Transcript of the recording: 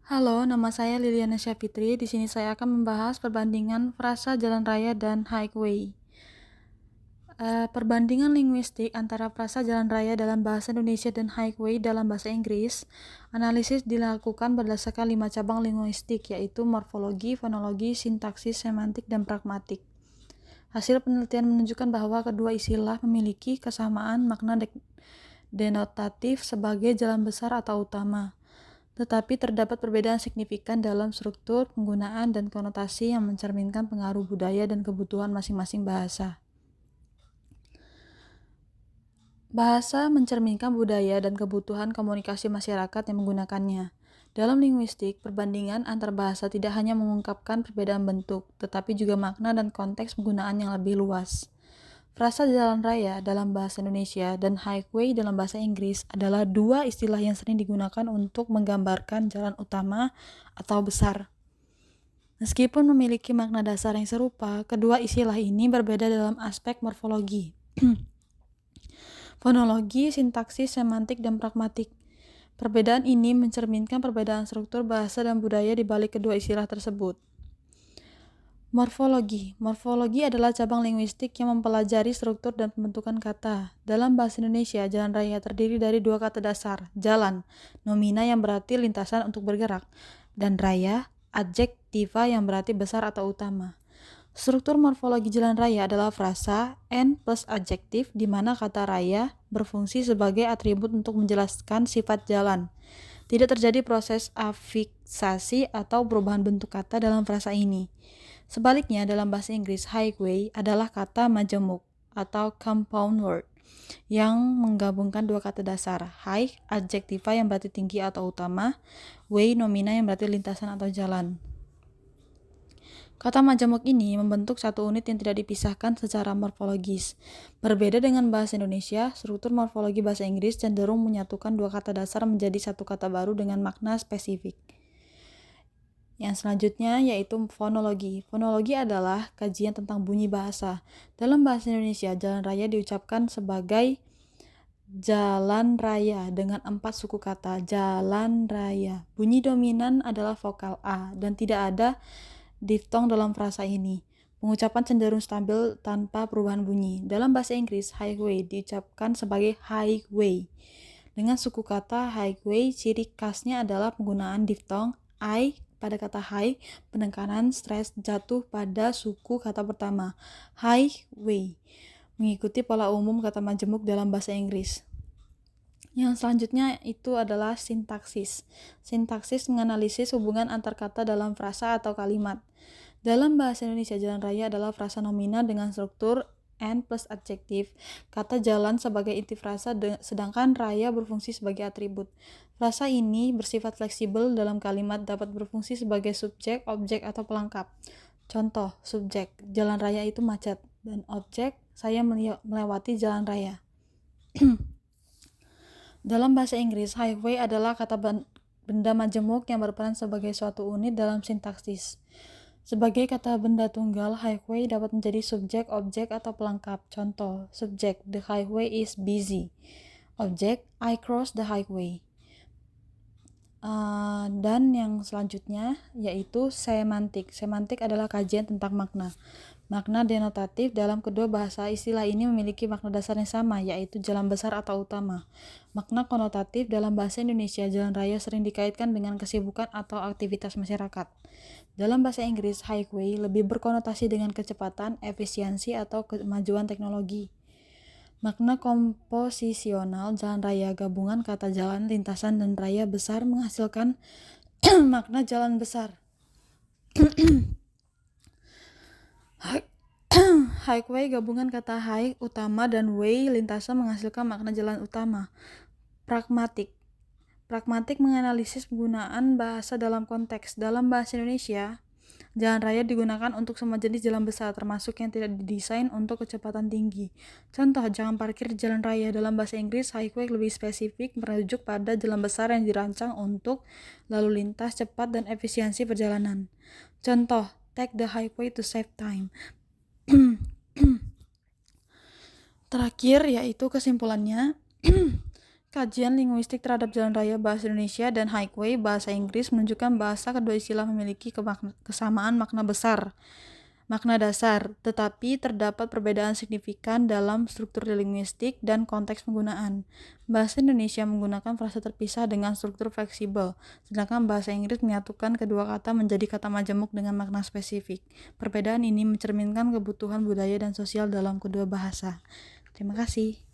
Halo, nama saya Liliana Syafitri. Di sini saya akan membahas perbandingan frasa jalan raya dan highway. Perbandingan linguistik antara frasa jalan raya dalam bahasa Indonesia dan highway dalam bahasa Inggris. Analisis dilakukan berdasarkan 5 cabang linguistik, yaitu morfologi, fonologi, sintaksis, semantik, dan pragmatik. Hasil penelitian menunjukkan bahwa kedua istilah memiliki kesamaan makna denotatif sebagai jalan besar atau utama. Tetapi terdapat perbedaan signifikan dalam struktur, penggunaan, dan konotasi yang mencerminkan pengaruh budaya dan kebutuhan masing-masing bahasa. Bahasa mencerminkan budaya dan kebutuhan komunikasi masyarakat yang menggunakannya. Dalam linguistik, perbandingan antar bahasa tidak hanya mengungkapkan perbedaan bentuk, tetapi juga makna dan konteks penggunaan yang lebih luas. Frasa jalan raya dalam bahasa Indonesia dan highway dalam bahasa Inggris adalah dua istilah yang sering digunakan untuk menggambarkan jalan utama atau besar. Meskipun memiliki makna dasar yang serupa, kedua istilah ini berbeda dalam aspek morfologi, fonologi, sintaksis, semantik, dan pragmatik. Perbedaan ini mencerminkan perbedaan struktur bahasa dan budaya di balik kedua istilah tersebut. Morfologi adalah cabang linguistik yang mempelajari struktur dan pembentukan kata. Dalam bahasa Indonesia, jalan raya terdiri dari dua kata dasar, jalan, nomina yang berarti lintasan untuk bergerak, dan raya, adjektiva yang berarti besar atau utama. Struktur morfologi jalan raya adalah frasa N plus adjektif, di mana kata raya berfungsi sebagai atribut untuk menjelaskan sifat jalan. Tidak terjadi proses afiksasi atau perubahan bentuk kata dalam frasa ini. Sebaliknya, dalam bahasa Inggris, highway adalah kata majemuk atau compound word yang menggabungkan dua kata dasar, high, adjektiva yang berarti tinggi atau utama, way, nomina yang berarti lintasan atau jalan. Kata majemuk ini membentuk satu unit yang tidak dipisahkan secara morfologis. Berbeda dengan bahasa Indonesia, struktur morfologi bahasa Inggris cenderung menyatukan dua kata dasar menjadi satu kata baru dengan makna spesifik. Yang selanjutnya yaitu fonologi. Fonologi adalah kajian tentang bunyi bahasa. Dalam bahasa Indonesia, jalan raya diucapkan sebagai jalan raya dengan 4 suku kata. Jalan raya. Bunyi dominan adalah vokal A dan tidak ada diftong dalam frasa ini. Pengucapan cenderung stabil tanpa perubahan bunyi. Dalam bahasa Inggris, highway diucapkan sebagai highway. Dengan suku kata highway, ciri khasnya adalah penggunaan diftong I pada kata high, penekanan stres jatuh pada suku kata pertama, highway, mengikuti pola umum kata majemuk dalam bahasa Inggris. Yang selanjutnya itu adalah sintaksis. Sintaksis menganalisis hubungan antar kata dalam frasa atau kalimat. Dalam bahasa Indonesia, jalan raya adalah frasa nomina dengan struktur N plus adjektif, kata jalan sebagai inti frasa, sedangkan raya berfungsi sebagai atribut. Frasa ini bersifat fleksibel dalam kalimat, dapat berfungsi sebagai subjek, objek, atau pelengkap. Contoh, subjek, jalan raya itu macet, dan objek, saya melewati jalan raya. Dalam bahasa Inggris, highway adalah kata benda majemuk yang berperan sebagai suatu unit dalam sintaksis. Sebagai kata benda tunggal, highway dapat menjadi subjek, objek, atau pelengkap. Contoh, subjek, the highway is busy. Objek, I cross the highway. Dan yang selanjutnya yaitu semantik. Semantik adalah kajian tentang makna. Makna denotatif dalam kedua bahasa istilah ini memiliki makna dasar yang sama, yaitu jalan besar atau utama. Makna konotatif dalam bahasa Indonesia, jalan raya sering dikaitkan dengan kesibukan atau aktivitas masyarakat. Dalam bahasa Inggris, highway lebih berkonotasi dengan kecepatan, efisiensi, atau kemajuan teknologi. Makna komposisional jalan raya, gabungan kata jalan, lintasan, dan raya besar menghasilkan makna jalan besar. Highway, gabungan kata high, utama, dan way, lintasan menghasilkan makna jalan utama. Pragmatik menganalisis penggunaan bahasa dalam konteks. Dalam bahasa Indonesia, jalan raya digunakan untuk semua jenis jalan besar, termasuk yang tidak didesain untuk kecepatan tinggi. Contoh, jangan parkir di jalan raya. Dalam bahasa Inggris, highway lebih spesifik, merujuk pada jalan besar yang dirancang untuk lalu lintas cepat dan efisiensi perjalanan. Contoh, take the highway to save time. Terakhir, yaitu kesimpulannya, Kajian linguistik terhadap Jalan Raya Bahasa Indonesia dan Highway Bahasa Inggris menunjukkan bahasa kedua istilah memiliki kesamaan makna dasar, tetapi terdapat perbedaan signifikan dalam struktur linguistik dan konteks penggunaan. Bahasa Indonesia menggunakan frasa terpisah dengan struktur fleksibel, sedangkan bahasa Inggris menyatukan kedua kata menjadi kata majemuk dengan makna spesifik. Perbedaan ini mencerminkan kebutuhan budaya dan sosial dalam kedua bahasa. Terima kasih.